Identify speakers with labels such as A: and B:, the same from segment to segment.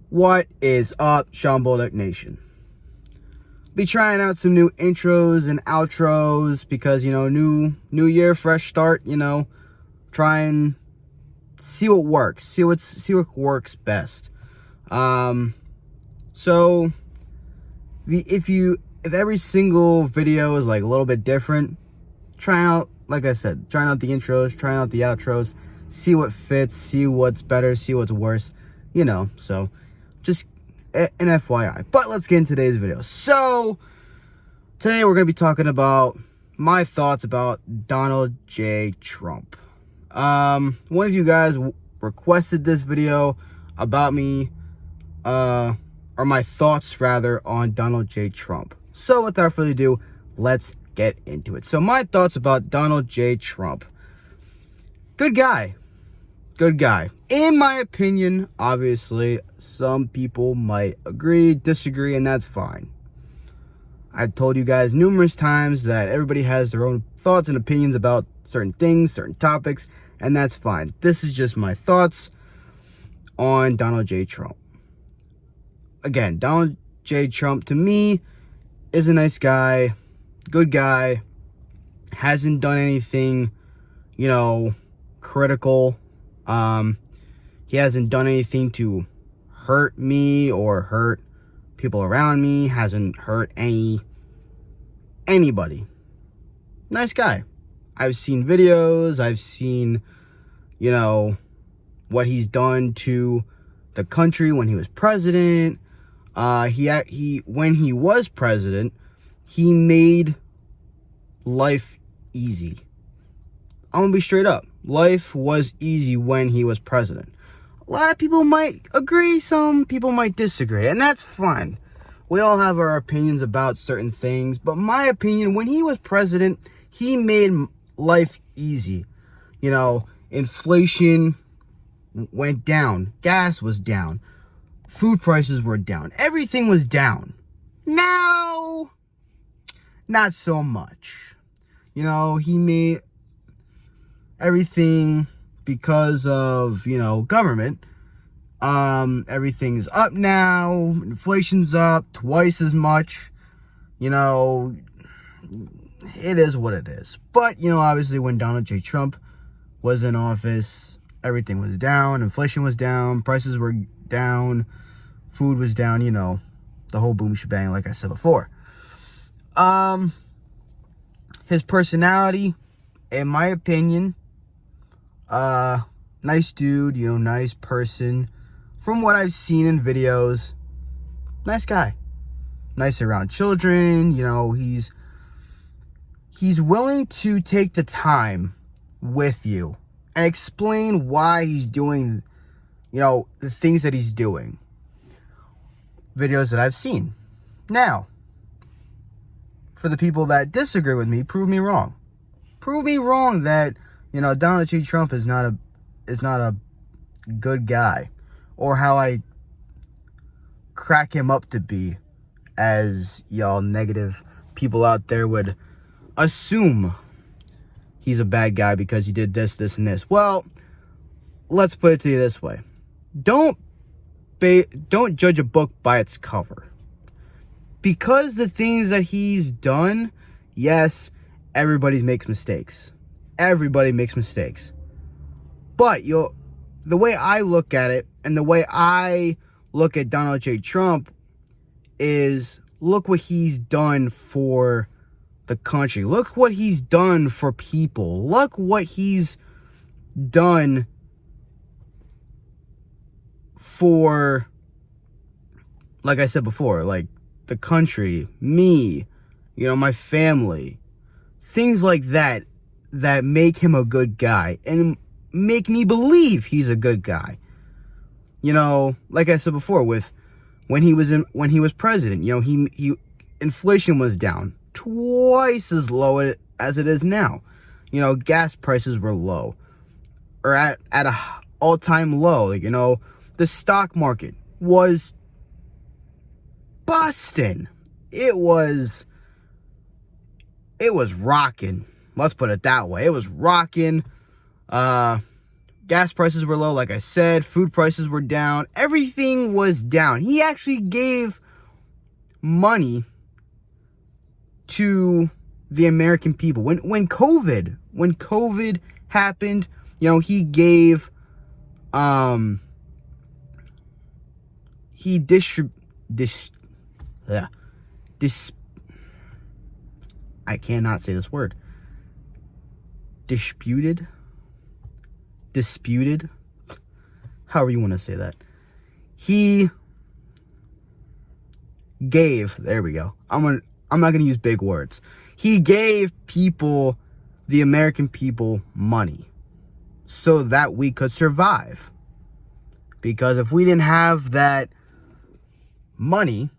A: What is up, Sean Bulldog Nation? Be trying out some new intros and outros because, new year, fresh start, try and see what works, see what works best. So if every single video is like a little bit different, trying out the intros, trying out the outros, see what fits, see what's better, see what's worse, so just an FYI. But let's get into today's video. So today we're going to be talking about my thoughts about Donald J. Trump. One of you guys requested this video about me, or my thoughts rather, on Donald J. Trump. So without further ado, let's get into it. So my thoughts about Donald J. Trump. Good guy. In my opinion. Obviously, some people might agree, disagree, and that's fine. I've told you guys numerous times that everybody has their own thoughts and opinions about certain things, certain topics, and that's fine. This is just my thoughts on Donald J. Trump. Again, Donald J. Trump, to me, is a nice guy, good guy, hasn't done anything, critical. He hasn't done anything to hurt me or hurt people around me, hasn't hurt anybody. Nice guy. I've seen videos, I've seen, what he's done to the country when he was president. When he was president, he made life easy. I'm gonna be straight up. Life was easy when he was president. A lot of people might agree, some people might disagree, and that's fine. We all have our opinions about certain things, but my opinion, when he was president, he made life easy. Inflation went down, gas was down, food prices were down, everything was down. Now, not so much. He made everything because of, government. Everything's up now. Inflation's up twice as much. It is what it is. But, obviously when Donald J. Trump was in office, everything was down. Inflation was down. Prices were down. Food was down, the whole boom shebang, like I said before. His personality, in my opinion, nice dude, nice person. From what I've seen in videos, nice guy. Nice around children, he's willing to take the time with you and explain why he's doing, the things that he's doing. Videos that I've seen. Now, for the people that disagree with me, prove me wrong. Prove me wrong that, Donald J. Trump is not a good guy, or how I crack him up to be, as y'all negative people out there would assume he's a bad guy because he did this, and this. Well, let's put it to you this way. Don't judge a book by its cover. Because the things that he's done, yes, everybody makes mistakes. Everybody makes mistakes. But the way I look at it, and the way I look at Donald J. Trump, is look what he's done for the country. Look what he's done for people. Look what he's done for, like I said before, like the country, me, my family. Things like that make him a good guy and make me believe he's a good guy. Like I said before, when he was president, he inflation was down twice as low as it is now. Gas prices were low, or at a all-time low. The stock market was busting. It was rocking. Let's put it that way. It was rocking. Gas prices were low, like I said. Food prices were down. Everything was down. He actually gave money to the American people. When COVID happened, you know, he gave I cannot say this word. Disputed, however you want to say that. He gave, there we go. I'm not going to use big words. He gave people, the American people, money so that we could survive. Because if we didn't have that money,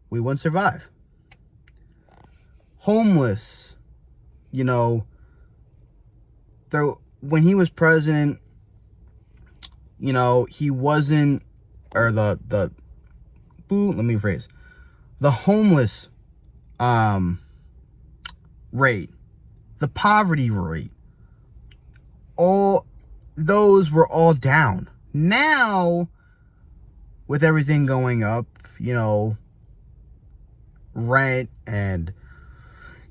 A: we wouldn't survive. Homeless, you know, when he was president, you know, he wasn't, or the homeless rate, the poverty rate, all those were all down. Now, with everything going up, you know, rent and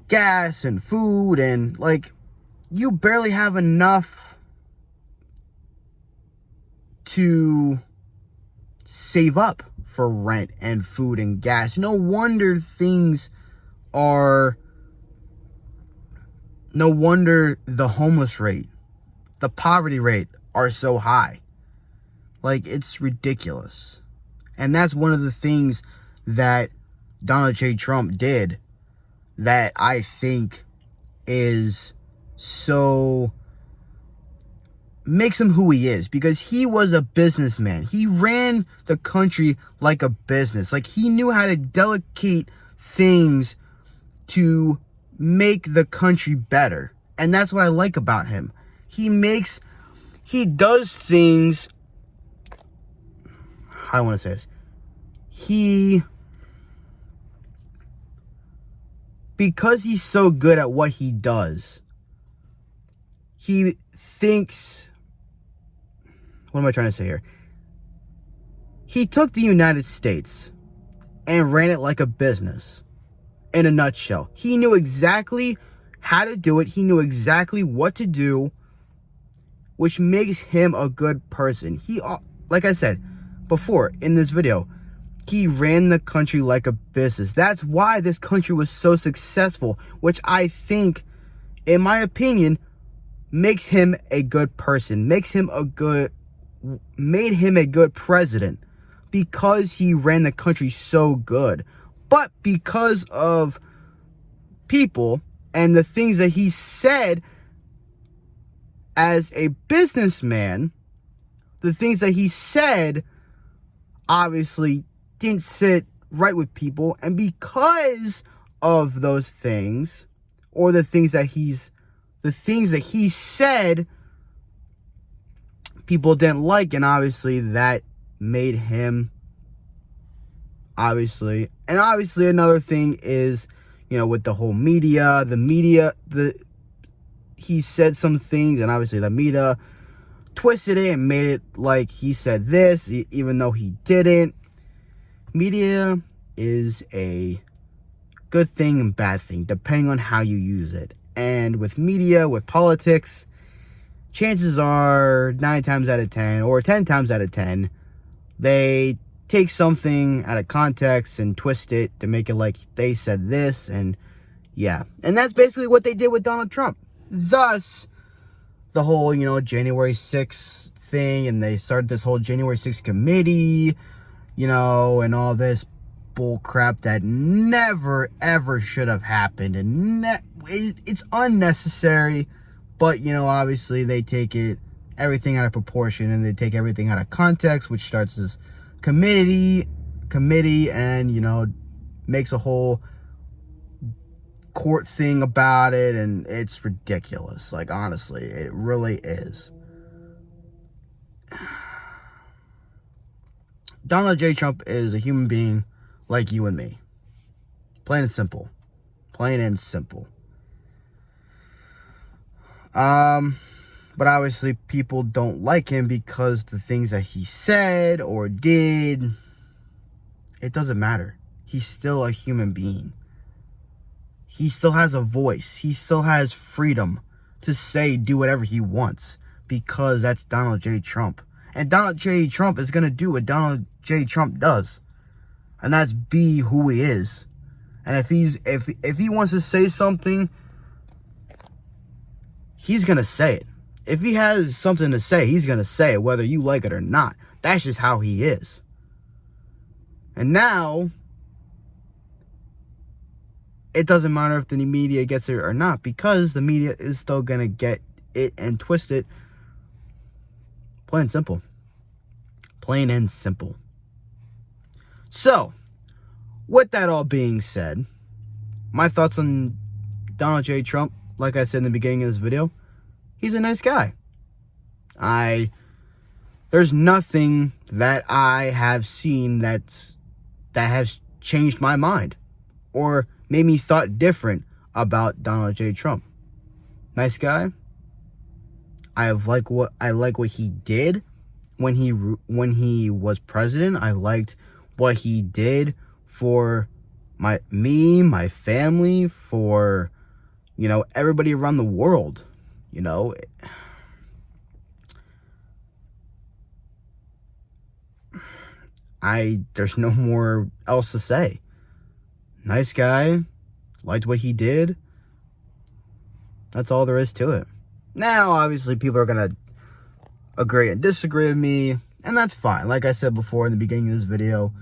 A: gas and food, and like, you barely have enough to save up for rent and food and gas. No wonder the homeless rate, the poverty rate are so high. Like, it's ridiculous. And that's one of the things that Donald J. Trump did that I think is so, makes him who he is, because he was a businessman. He ran the country like a business. Like, he knew how to delegate things to make the country better. And that's what I like about him. He does things, how do I want to say this? Because he's so good at what he does, he thinks, what am I trying to say here? He took the United States and ran it like a business. In a nutshell, he knew exactly how to do it. He knew exactly what to do, which makes him a good person. He, like I said before in this video, he ran the country like a business. That's why this country was so successful, which I think, in my opinion, makes him a good person, made him a good president, because he ran the country so good. But because of people and the things that he said as a businessman, the things that he said obviously didn't sit right with people. And because of those things, or the things that he said, people didn't like, and obviously that made him, obviously another thing is, you know, with the whole media, he said some things, and obviously the media twisted it and made it like he said this, even though he didn't. Media is a good thing and bad thing, depending on how you use it. And with media, with politics, chances are 9 times out of 10, or 10 times out of 10, they take something out of context and twist it to make it like they said this, and yeah. And that's basically what they did with Donald Trump. Thus, the whole, you know, January 6th thing, and they started this whole January 6th committee, you know, and all this bull crap that never, ever should have happened. And it's unnecessary, but, you know, obviously they take everything out of proportion, and they take everything out of context, which starts this committee, and, you know, makes a whole court thing about it, and it's ridiculous. Like, honestly, it really is. Donald J. Trump is a human being like you and me. Plain and simple. But obviously people don't like him because the things that he said or did, it doesn't matter. He's still a human being. He still has a voice. He still has freedom to say, do whatever he wants, because that's Donald J. Trump. And Donald J. Trump is going to do what Donald J. Trump does. And that's be who he is. And if he wants to say something, he's going to say it. If he has something to say, he's going to say it, whether you like it or not. That's just how he is. And now, it doesn't matter if the media gets it or not, because the media is still going to get it and twist it. Plain and simple. Plain and simple. So, with that all being said, my thoughts on Donald J. Trump, like I said in the beginning of this video, he's a nice guy. There's nothing that I have seen that has changed my mind or made me thought different about Donald J. Trump. Nice guy. I like what he did when he was president. I liked what he did for my family, for, you know, everybody around the world. You know, there's no more else to say. Nice guy, liked what he did. That's all there is to it. Now, obviously, people are going to agree and disagree with me, and that's fine. Like I said before in the beginning of this video,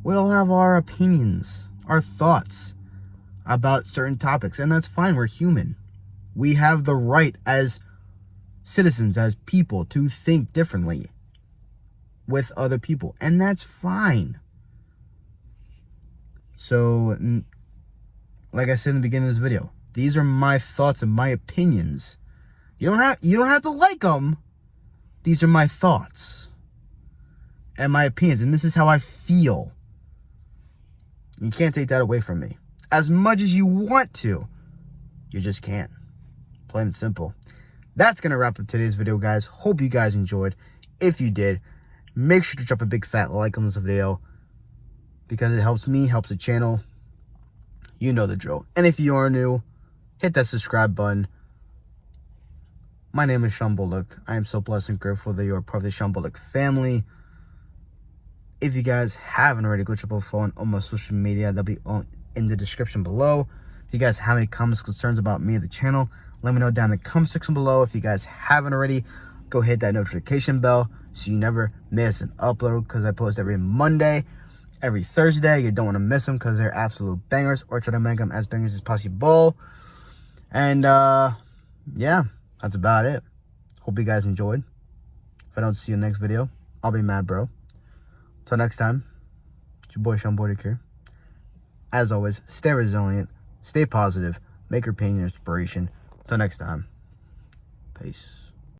A: we all have our opinions, our thoughts about certain topics, and that's fine. We're human. We have the right as citizens, as people, to think differently with other people, and that's fine. So, like I said in the beginning of this video, these are my thoughts and my opinions. You don't have to like them. These are my thoughts and my opinions, and this is how I feel. You can't take that away from me. As much as you want to, you just can't. Plain and simple. That's going to wrap up today's video, guys. Hope you guys enjoyed. If you did, make sure to drop a big fat like on this video, because it helps me, helps the channel. You know the drill. And if you are new, hit that subscribe button. My name is Sean Bullock. I am so blessed and grateful that you are part of the Sean Bullock family. If you guys haven't already, go check out on all my social media. They'll be in the description below. If you guys have any comments, concerns about me or the channel, let me know down in the comment section below. If you guys haven't already, go hit that notification bell so you never miss an upload, because I post every Monday, every Thursday. You don't want to miss them because they're absolute bangers, or try to make them as bangers as possible. And yeah, that's about it. Hope you guys enjoyed. If I don't see you in the next video, I'll be mad, bro. Till next time, it's your boy Sean Bullock here. As always, stay resilient, stay positive, make your pain your inspiration. Till next time, peace.